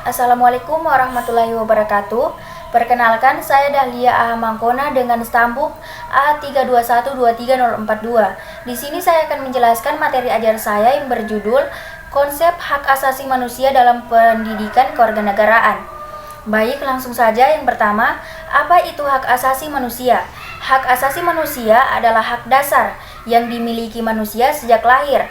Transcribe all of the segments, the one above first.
Assalamualaikum warahmatullahi wabarakatuh. Perkenalkan, saya Dahlia Ahamangkona dengan stambuk A3212342. Di sini saya akan menjelaskan materi ajar saya yang berjudul Konsep Hak Asasi Manusia dalam Pendidikan Kewarganegaraan. Baik, langsung saja. Yang pertama, apa itu hak asasi manusia? Hak asasi manusia adalah hak dasar yang dimiliki manusia sejak lahir.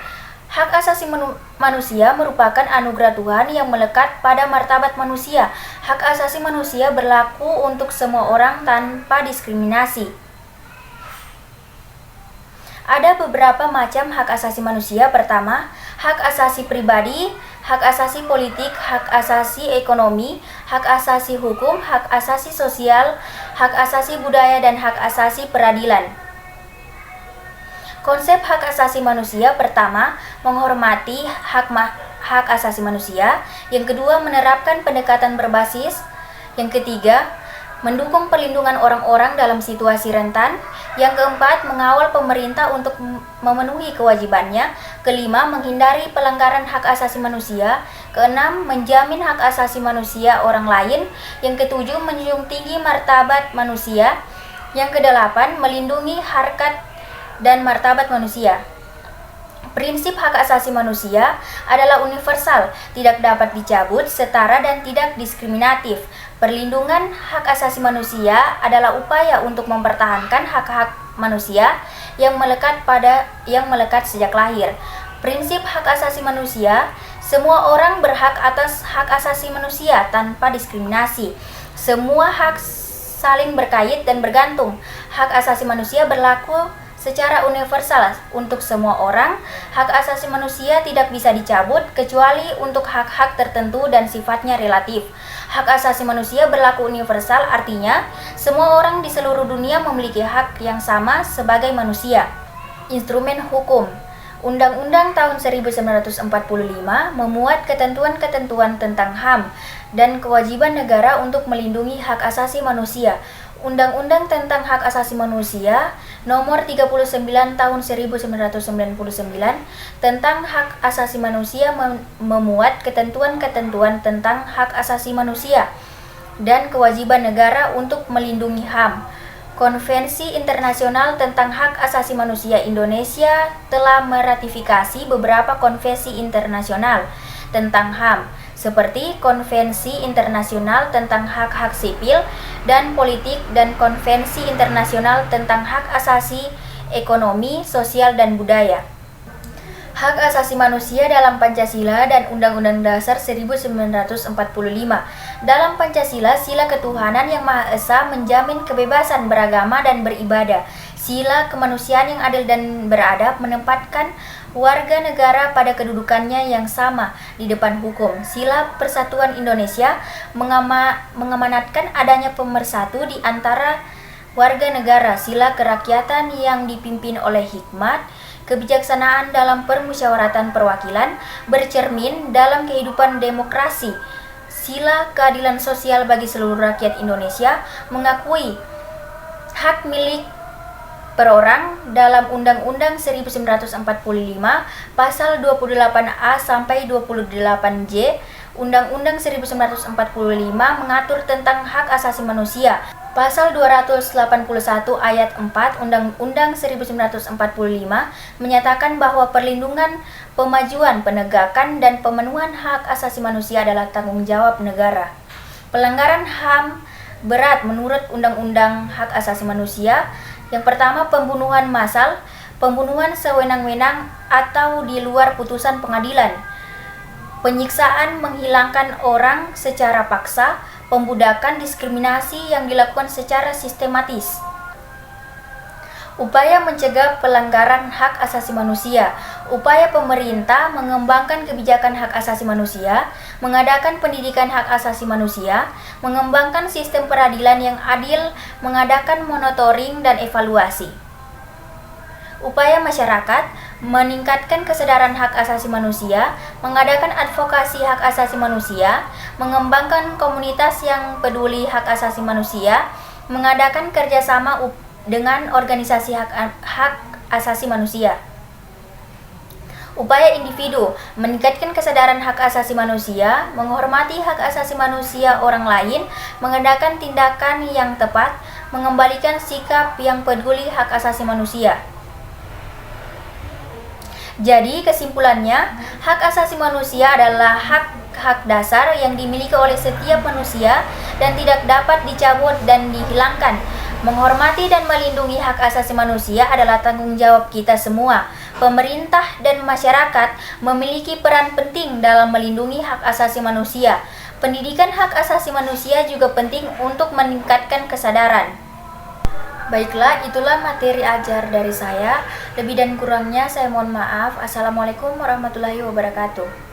Hak asasi manusia merupakan anugerah Tuhan yang melekat pada martabat manusia. Hak asasi manusia berlaku untuk semua orang tanpa diskriminasi. Ada beberapa macam hak asasi manusia. Pertama, hak asasi pribadi, hak asasi politik, hak asasi ekonomi, hak asasi hukum, hak asasi sosial, hak asasi budaya, dan hak asasi peradilan. Konsep hak asasi manusia: pertama, menghormati hak asasi manusia. Yang kedua, menerapkan pendekatan berbasis. Yang ketiga, mendukung perlindungan orang-orang dalam situasi rentan. Yang keempat, mengawal pemerintah untuk memenuhi kewajibannya. Kelima, menghindari pelanggaran hak asasi manusia. Keenam, menjamin hak asasi manusia orang lain. Yang ketujuh, menjunjung tinggi martabat manusia. Yang kedelapan, melindungi harkat dan martabat manusia. Prinsip hak asasi manusia adalah universal, tidak dapat dicabut, setara, dan tidak diskriminatif. Perlindungan hak asasi manusia adalah upaya untuk mempertahankan hak-hak manusia yang melekat sejak lahir. Prinsip hak asasi manusia: semua orang berhak atas hak asasi manusia tanpa diskriminasi. Semua hak saling berkait dan bergantung. Hak asasi manusia berlaku secara universal untuk semua orang. Hak asasi manusia tidak bisa dicabut kecuali untuk hak-hak tertentu dan sifatnya relatif. Hak asasi manusia berlaku universal, artinya semua orang di seluruh dunia memiliki hak yang sama sebagai manusia. Instrumen hukum. Undang-Undang tahun 1945 memuat ketentuan-ketentuan tentang HAM dan kewajiban negara untuk melindungi hak asasi manusia. Undang-Undang tentang Hak Asasi Manusia Nomor 39 Tahun 1999 tentang Hak Asasi Manusia memuat ketentuan-ketentuan tentang hak asasi manusia dan kewajiban negara untuk melindungi HAM. Konvensi Internasional tentang Hak Asasi Manusia Indonesia telah meratifikasi beberapa konvensi internasional tentang HAM, seperti Konvensi Internasional tentang Hak-Hak Sipil dan Politik dan Konvensi Internasional tentang Hak Asasi Ekonomi, Sosial, dan Budaya. Hak asasi manusia dalam Pancasila dan Undang-Undang Dasar 1945. Dalam Pancasila, sila ketuhanan yang Maha Esa menjamin kebebasan beragama dan beribadah. Sila kemanusiaan yang adil dan beradab menempatkan warga negara pada kedudukannya yang sama di depan hukum. Sila Persatuan Indonesia mengamanatkan adanya pemersatu di antara warga negara. Sila kerakyatan yang dipimpin oleh hikmat kebijaksanaan dalam permusyawaratan perwakilan bercermin dalam kehidupan demokrasi. Sila keadilan sosial bagi seluruh rakyat Indonesia mengakui hak milik per orang dalam Undang-Undang 1945 Pasal 28A sampai 28J. Undang-Undang 1945 mengatur tentang hak asasi manusia. Pasal 281 ayat 4 Undang-Undang 1945 menyatakan bahwa perlindungan, pemajuan, penegakan, dan pemenuhan hak asasi manusia adalah tanggung jawab negara. Pelanggaran HAM berat menurut Undang-Undang Hak Asasi Manusia. Yang pertama, pembunuhan massal, pembunuhan sewenang-wenang atau di luar putusan pengadilan, penyiksaan, menghilangkan orang secara paksa, pembudakan, diskriminasi yang dilakukan secara sistematis. Upaya mencegah pelanggaran hak asasi manusia. Upaya pemerintah mengembangkan kebijakan hak asasi manusia, mengadakan pendidikan hak asasi manusia, mengembangkan sistem peradilan yang adil, mengadakan monitoring dan evaluasi. Upaya masyarakat meningkatkan kesadaran hak asasi manusia, mengadakan advokasi hak asasi manusia, mengembangkan komunitas yang peduli hak asasi manusia, mengadakan kerjasama dengan organisasi hak asasi manusia. Upaya individu meningkatkan kesadaran hak asasi manusia, menghormati hak asasi manusia orang lain, mengenakan tindakan yang tepat, mengembalikan sikap yang peduli hak asasi manusia. Jadi kesimpulannya, hak asasi manusia adalah hak dasar yang dimiliki oleh setiap manusia dan tidak dapat dicabut dan dihilangkan. Menghormati dan melindungi hak asasi manusia adalah tanggung jawab kita semua. Pemerintah dan masyarakat memiliki peran penting dalam melindungi hak asasi manusia. Pendidikan hak asasi manusia juga penting untuk meningkatkan kesadaran. Baiklah, itulah materi ajar dari saya. Lebih dan kurangnya saya mohon maaf. Assalamualaikum warahmatullahi wabarakatuh.